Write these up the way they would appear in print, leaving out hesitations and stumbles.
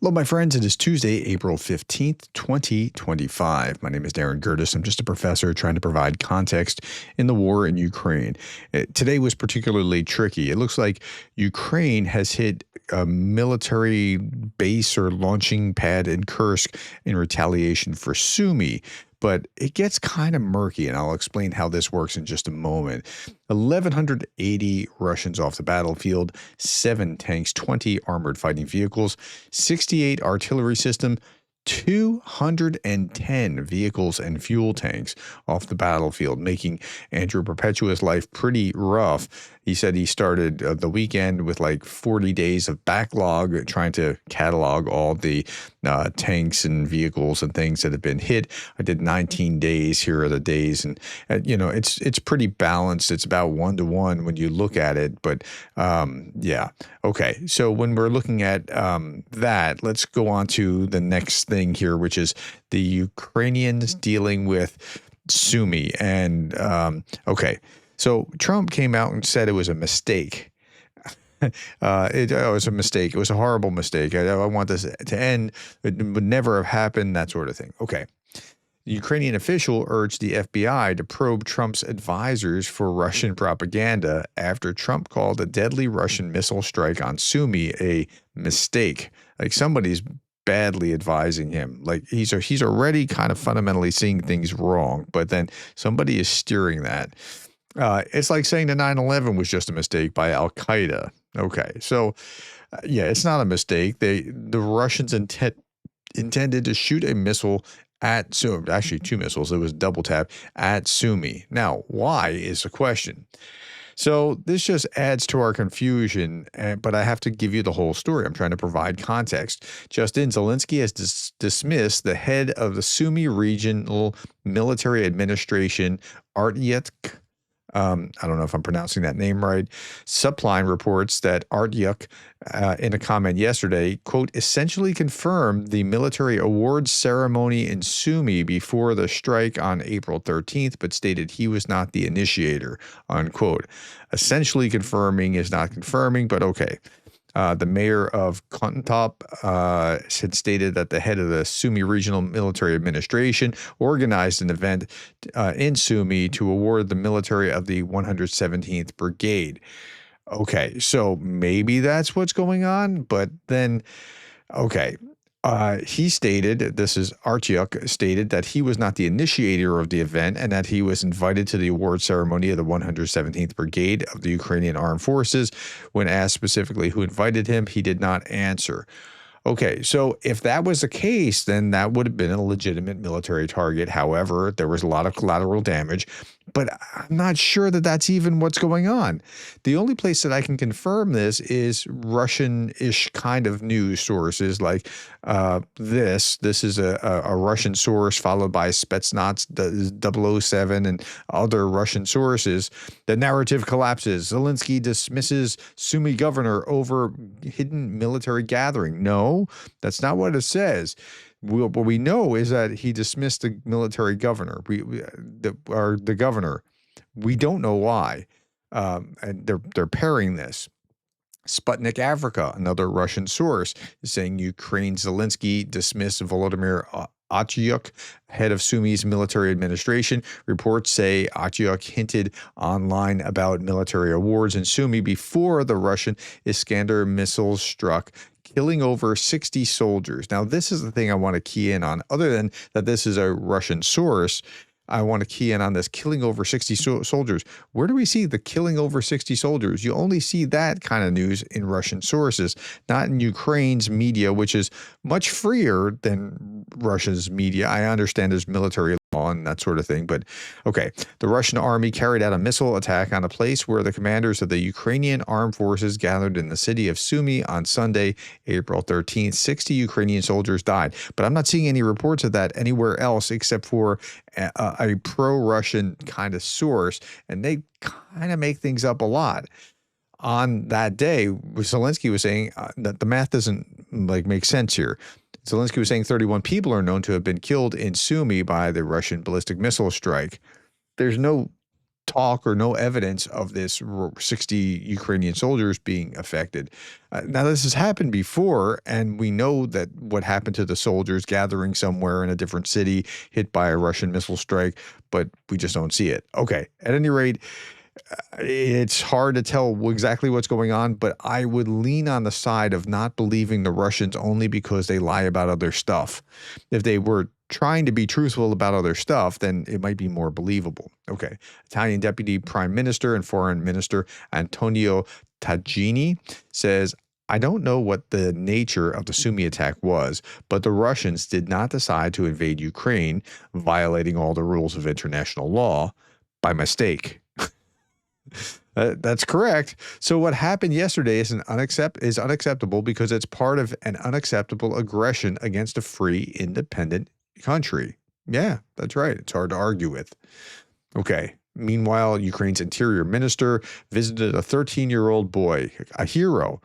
Hello, my friends. It is Tuesday, April 15th, 2025. My name is Darren Gerdes. I'm just a professor trying to provide context in the war in Ukraine. Today was particularly tricky. It looks like Ukraine has hit a military base or launching pad in Kursk in retaliation for Sumy. But it gets kind of murky, and I'll explain how this works in just a moment. 1,180 Russians off the battlefield, 7 tanks, 20 armored fighting vehicles, 68 artillery system, 210 vehicles and fuel tanks off the battlefield, making Andrew Perpetua's life pretty rough. He said he started the weekend with like 40 days of backlog, trying to catalog all the tanks and vehicles and things that have been hit. I did 19 days. Here are the days. And it's pretty balanced. It's about 1-to-1 when you look at it. But yeah. Okay. So when we're looking at that, let's go on to the next thing here, which is the Ukrainians dealing with Sumy. And okay. So Trump came out and said it was a mistake. It was a mistake. It was a horrible mistake. I want this to end. It would never have happened, that sort of thing. Okay. The Ukrainian official urged the FBI to probe Trump's advisors for Russian propaganda after Trump called a deadly Russian missile strike on Sumy a mistake. Like somebody's badly advising him. Like he's already kind of fundamentally seeing things wrong, but then somebody is steering that. It's like saying the 9/11 was just a mistake by Al-Qaeda. Okay, so yeah, it's not a mistake. The Russians intended to shoot a missile at Sumy. Actually, 2 missiles. It was double tap at Sumy. Now, why is the question? So this just adds to our confusion, but I have to give you the whole story. I'm trying to provide context. Justin Zelensky has dismissed the head of the Sumy Regional Military Administration, Artyuk. I don't know if I'm pronouncing that name right. Suppline reports that Artyuk, in a comment yesterday, quote, essentially confirmed the military awards ceremony in Sumy before the strike on April 13th, but stated he was not the initiator, unquote. Essentially confirming is not confirming, but okay. The mayor of Kontop had stated that the head of the Sumy Regional Military Administration organized an event in Sumy to award the military of the 117th Brigade. Okay, so maybe that's what's going on, but then, okay. He stated, this is Artyuk, stated that he was not the initiator of the event and that he was invited to the award ceremony of the 117th Brigade of the Ukrainian Armed Forces. When asked specifically who invited him, he did not answer. Okay, so if that was the case, then that would have been a legitimate military target. However, there was a lot of collateral damage, but I'm not sure that that's even what's going on. The only place that I can confirm this is Russian-ish kind of news sources like this. This is a Russian source followed by Spetsnaz 007 and other Russian sources. The narrative collapses. Zelensky dismisses Sumy governor over hidden military gathering. No, that's not what it says. What we know is that he dismissed the military governor, the governor. We don't know why, and they're pairing this. Sputnik Africa, another Russian source, is saying Ukraine Zelensky dismissed Volodymyr Artyuk, head of Sumy's military administration. Reports say Artyuk hinted online about military awards in Sumy before the Russian Iskander missiles struck, killing over 60 soldiers. Now, this is the thing I want to key in on. Other than that this is a Russian source, I want to key in on this killing over 60 soldiers. Where do we see the killing over 60 soldiers? You only see that kind of news in Russian sources, not in Ukraine's media, which is much freer than Russia's media. I understand there's military law and that sort of thing, but okay. The Russian army carried out a missile attack on a place where the commanders of the Ukrainian armed forces gathered in the city of Sumy on Sunday, April 13th. 60 Ukrainian soldiers died, but I'm not seeing any reports of that anywhere else except for a pro-Russian kind of source, and they kind of make things up a lot. On that day, Zelensky was saying that the math doesn't make sense here. Zelensky was saying 31 people are known to have been killed in Sumy by the Russian ballistic missile strike. There's no talk or no evidence of this 60 Ukrainian soldiers being affected. Now, this has happened before, and we know that what happened to the soldiers gathering somewhere in a different city, hit by a Russian missile strike, but we just don't see it. Okay, at any rate, it's hard to tell exactly what's going on, but I would lean on the side of not believing the Russians only because they lie about other stuff. If they were trying to be truthful about other stuff, then it might be more believable. Okay. Italian Deputy Prime Minister and Foreign Minister Antonio Tajani says, I don't know what the nature of the Sumy attack was, but the Russians did not decide to invade Ukraine, violating all the rules of international law, by mistake. That's correct. So what happened yesterday is unacceptable because it's part of an unacceptable aggression against a free, independent country. Yeah, that's right. It's hard to argue with. Okay. Meanwhile, Ukraine's interior minister visited a 13-year-old boy, a hero,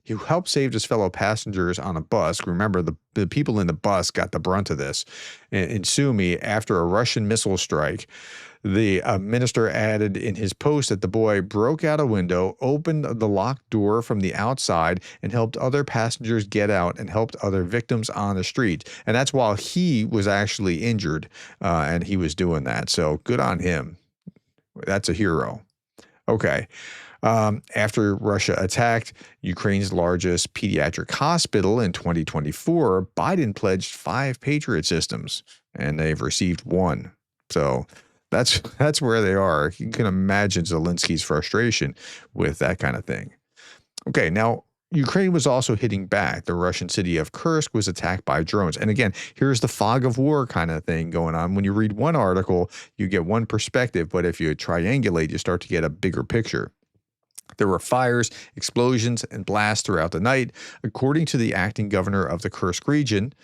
who helped save his fellow passengers on a bus. Remember, the people in the bus got the brunt of this. In Sumy, after a Russian missile strike, the minister added in his post that the boy broke out a window, opened the locked door from the outside, and helped other passengers get out and helped other victims on the street. And that's while he was actually injured, and he was doing that. So good on him. That's a hero. Okay. After Russia attacked Ukraine's largest pediatric hospital in 2024, Biden pledged 5 Patriot systems, and they've received 1. So that's where they are. You can imagine Zelensky's frustration with that kind of thing. Okay, now Ukraine was also hitting back. The Russian city of Kursk was attacked by drones. And again, here's the fog of war kind of thing going on. When you read one article, you get one perspective, but if you triangulate, you start to get a bigger picture. There were fires, explosions, and blasts throughout the night. According to the acting governor of the Kursk region,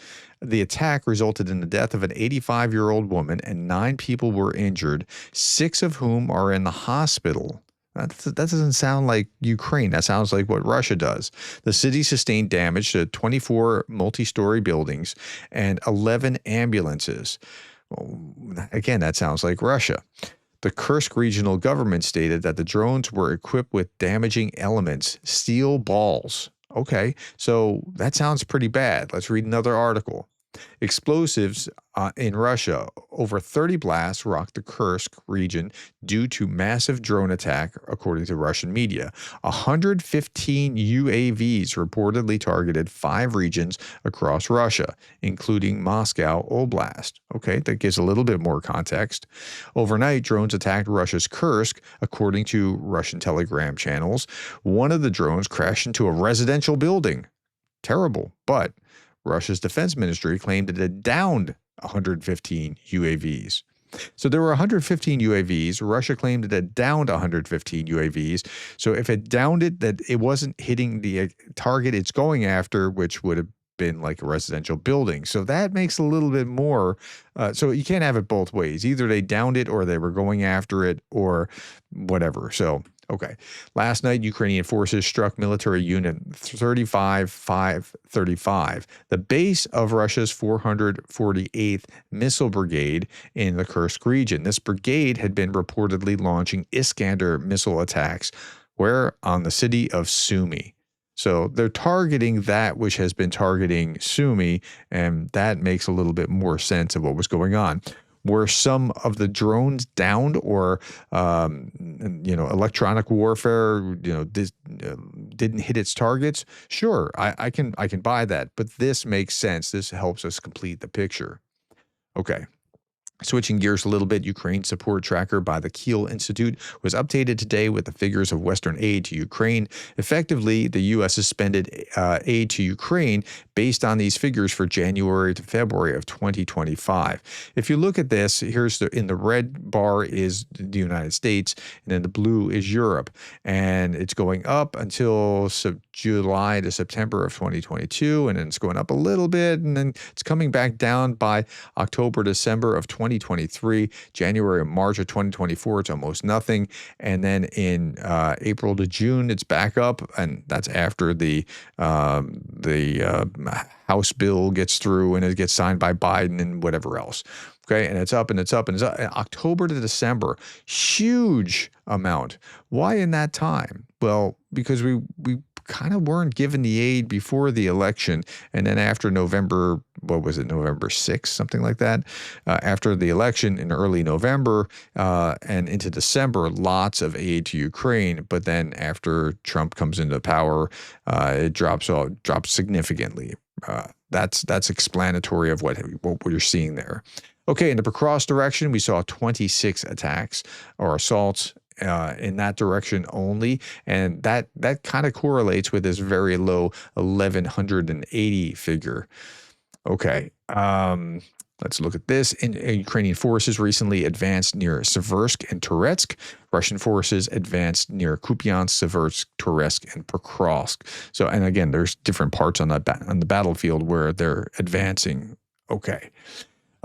the attack resulted in the death of an 85-year-old woman and 9 people were injured, 6 of whom are in the hospital. That doesn't sound like Ukraine. That sounds like what Russia does. The city sustained damage to 24 multi-story buildings and 11 ambulances. Well, again, that sounds like Russia. The Kursk regional government stated that the drones were equipped with damaging elements, steel balls. Okay, so that sounds pretty bad. Let's read another article. Explosives in Russia. Over 30 blasts rocked the Kursk region due to massive drone attack, according to Russian media. 115 UAVs reportedly targeted 5 regions across Russia, including Moscow Oblast. Okay, that gives a little bit more context. Overnight, drones attacked Russia's Kursk, according to Russian telegram channels. One of the drones crashed into a residential building. Terrible, but Russia's defense ministry claimed it had downed 115 UAVs. So there were 115 UAVs. Russia claimed it had downed 115 UAVs. So if it downed it, that it wasn't hitting the target it's going after, which would have been like a residential building. So that makes a little bit more. So you can't have it both ways. Either they downed it or they were going after it or whatever. So okay. Last night, Ukrainian forces struck military unit 35535, the base of Russia's 448th Missile Brigade in the Kursk region. This brigade had been reportedly launching Iskander missile attacks on the city of Sumy. So they're targeting that which has been targeting Sumy, and that makes a little bit more sense of what was going on. Were some of the drones downed or, electronic warfare, didn't hit its targets? Sure, I can buy that. But this makes sense. This helps us complete the picture. Okay. Switching gears a little bit, Ukraine support tracker by the Kiel Institute was updated today with the figures of Western aid to Ukraine. Effectively, the U.S. suspended aid to Ukraine based on these figures for January to February of 2025. If you look at this, in the red bar is the United States, and then the blue is Europe. And it's going up until July to September of 2022, and then it's going up a little bit, and then it's coming back down by October, December of 2023, January and March of 2024, it's almost nothing. And then in April to June, it's back up, and that's after the House bill gets through and it gets signed by Biden and whatever else. Okay, and it's up and it's up and it's up. October to December, huge amount. Why in that time? Well, because we kind of weren't given the aid before the election, and then after November, what was it, November 6th, something like that. After the election in early November and into December, lots of aid to Ukraine. But then after Trump comes into power, it drops significantly. That's explanatory of what we're seeing there. Okay, in the cross direction, we saw 26 attacks or assaults in that direction only, and that kind of correlates with this very low 1,180 figure. Okay, let's look at this. Ukrainian forces recently advanced near Seversk and Toretsk. Russian forces advanced near Kupiansk, Seversk, Toretsk, and Pokrovsk. So, and again, there's different parts on the battlefield where they're advancing. Okay.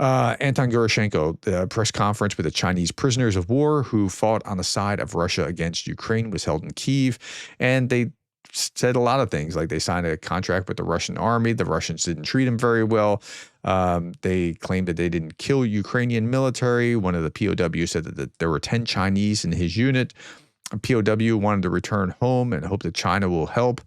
Anton Gurashenko, the press conference with the Chinese prisoners of war who fought on the side of Russia against Ukraine, was held in Kyiv, and they said a lot of things, like they signed a contract with the Russian army. The Russians didn't treat them very well. They claimed that they didn't kill Ukrainian military. One of the POWs said that there were 10 Chinese in his unit. A POW wanted to return home and hope that China will help.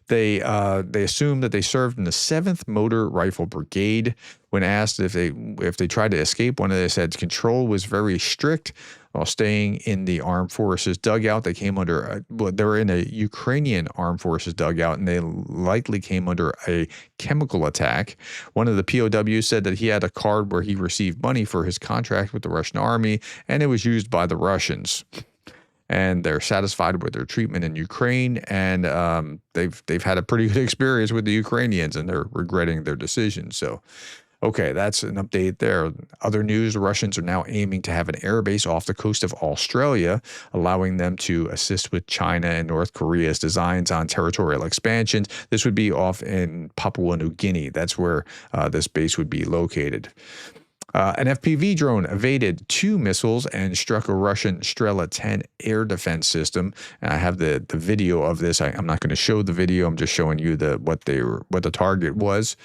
They assumed that they served in the 7th Motor Rifle Brigade. When asked if they tried to escape, one of them said control was very strict. While staying in the armed forces dugout, they came under they were in a Ukrainian armed forces dugout, and they likely came under a chemical attack. One of the POWs said that he had a card where he received money for his contract with the Russian army, and it was used by the Russians. And they're satisfied with their treatment in Ukraine, and they've had a pretty good experience with the Ukrainians, and they're regretting their decision. So, okay, that's an update there. Other news: the Russians are now aiming to have an airbase off the coast of Australia, allowing them to assist with China and North Korea's designs on territorial expansions. This would be off in Papua New Guinea. That's where this base would be located. An FPV drone evaded 2 missiles and struck a Russian Strela 10 air defense system. And I have the video of this. I'm not going to show the video. I'm just showing you what the target was.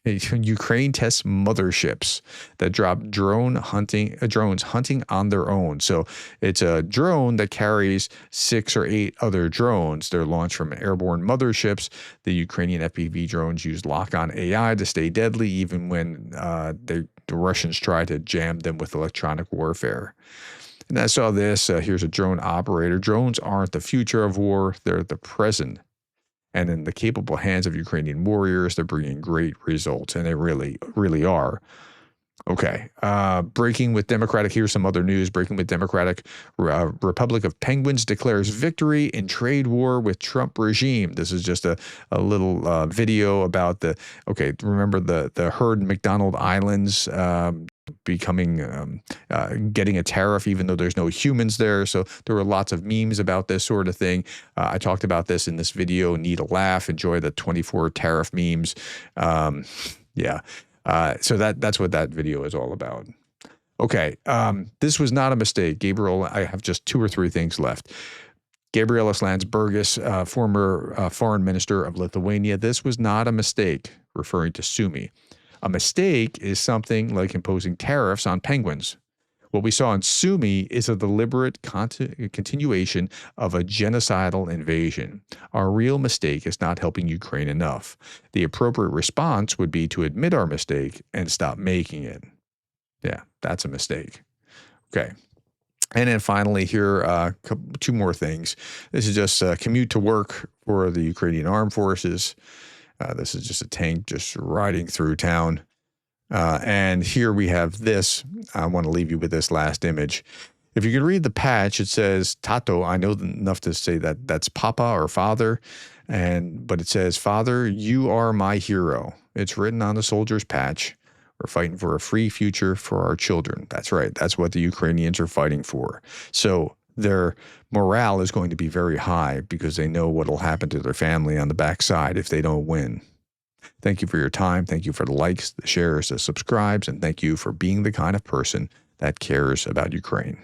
Ukraine tests motherships that drop drones hunting on their own. So it's a drone that carries 6 or 8 other drones. They're launched from airborne motherships. The Ukrainian FPV drones use lock-on AI to stay deadly, even when the Russians try to jam them with electronic warfare. And I saw this. Here's a drone operator. Drones aren't the future of war. They're the present. And in the capable hands of Ukrainian warriors, they're bringing great results, and they really, really are. Okay, breaking with Democratic. Here's some other news. Breaking with Democratic Republic of Penguins declares victory in trade war with Trump regime. This is just a little video about remember the herd in McDonald Islands becoming getting a tariff even though there's no humans there. So there were lots of memes about this sort of thing. I talked about this in this video. Need a laugh. Enjoy the 24 tariff memes. Yeah. So that's what that video is all about. Okay. This was not a mistake. Gabriel, I have just 2 or 3 things left. Gabrielas Landsbergis, former foreign minister of Lithuania. This was not a mistake, referring to Sumy. A mistake is something like imposing tariffs on penguins. What we saw in Sumy is a deliberate continuation of a genocidal invasion. Our real mistake is not helping Ukraine enough. The appropriate response would be to admit our mistake and stop making it. Yeah, that's a mistake. Okay. And then finally here, 2 more things. This is just commute to work for the Ukrainian armed forces. This is just a tank just riding through town. And here we have this. I want to leave you with this last image. If you can read the patch, it says Tato. I know enough to say that that's Papa or Father. But it says, Father, you are my hero. It's written on the soldier's patch. We're fighting for a free future for our children. That's right. That's what the Ukrainians are fighting for. So their morale is going to be very high because they know what will happen to their family on the backside if they don't win. Thank you for your time. Thank you for the likes, the shares, the subscribes, and thank you for being the kind of person that cares about Ukraine.